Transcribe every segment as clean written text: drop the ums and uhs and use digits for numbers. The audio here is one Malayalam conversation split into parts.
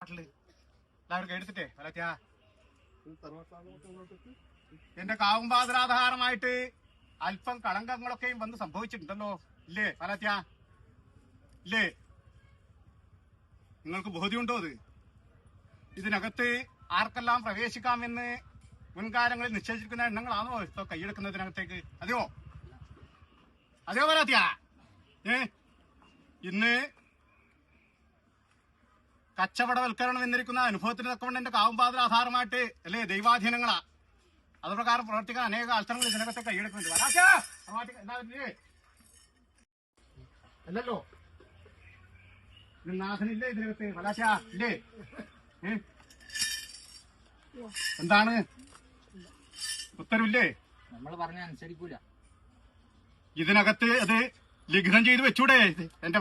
എല്ലാവർക്കും എടുത്തിട്ടേ വലത്യാ എന്റെ കാവുംപാതരാധാരമായിട്ട് അല്പം കളങ്കങ്ങളൊക്കെയും വന്ന് സംഭവിച്ചിട്ടുണ്ടല്ലോ ഇല്ലേ വലത്യാ ഇല്ലേ? നിങ്ങൾക്ക് ബോധ്യമുണ്ടോ അത്? ഇതിനകത്ത് ആർക്കെല്ലാം പ്രവേശിക്കാമെന്ന് മുൻകാലങ്ങളിൽ നിശ്ചയിച്ചിരിക്കുന്ന എണ്ണങ്ങളാണോ ഇപ്പൊ കൈയെടുക്കുന്നതിനകത്തേക്ക്? അതെയോ അതെയോ വരാത്യാ? ഇന്ന് കച്ചവടവൽക്കരണം എന്നിരിക്കുന്ന അനുഭവത്തിന് തക്കവണ്ണം എന്റെ കാവുംപാതര ആധാരമായിട്ട് അല്ലേ ദൈവാധീനങ്ങളാ. അത് പ്രകാരം പ്രവർത്തിക്കാൻ അനേക അവസരങ്ങൾ ഇതിനകത്ത് കൈയെടുക്കുന്നുണ്ട്. അല്ലല്ലോ നാഥനില്ലേ ഇതിനകത്ത്? വലാശ ഇല്ലേ? എന്താണ് ഉത്തരവില്ലേ? നമ്മൾ പറഞ്ഞ അനുസരിക്കൂല. ഇതിനകത്ത് അത് ലിഖിതം ചെയ്ത് വെച്ചൂടെ? എന്റെ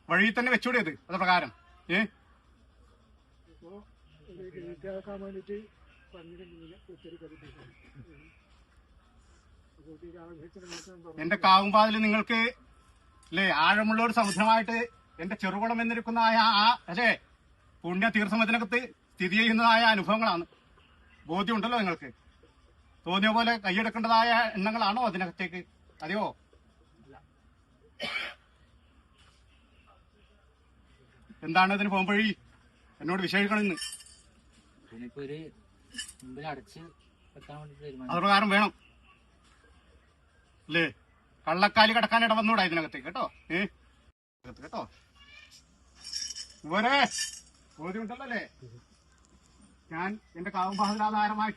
വഴിയിൽ തന്നെ വെച്ചൂടെ ഇത്? അത് പ്രകാരം എന്റെ കാവുംപാതിൽ നിങ്ങൾക്ക് അല്ലേ ആഴമുള്ള ഒരു സമുദ്രമായിട്ട് എന്റെ ചെറുകുളം എന്നിരിക്കുന്നതായ ആ അല്ലേ പുണ്യ തീർത്ഥമതിനകത്ത് സ്ഥിതി ചെയ്യുന്നതായ അനുഭവങ്ങളാണ്. ബോധ്യമുണ്ടല്ലോ നിങ്ങൾക്ക്? തോന്നിയ പോലെ കൈയെടുക്കേണ്ടതായ എണ്ണങ്ങളാണോ അതിനകത്തേക്ക്? അതെയോ? എന്താണ് ഇതിന് പോകുമ്പഴി? എന്നോട് വിശേഷിക്കണമെന്ന് അത് പ്രകാരം വേണം അല്ലേ? കള്ളക്കാലി കടക്കാനിട വന്നൂടാ ഇതിനകത്തേക്ക് കേട്ടോ. കേട്ടോ പോരെ? ബോധ്യമുണ്ടല്ലോ അല്ലേ? ഞാൻ എന്റെ കാവുംപാതരാധാരമായി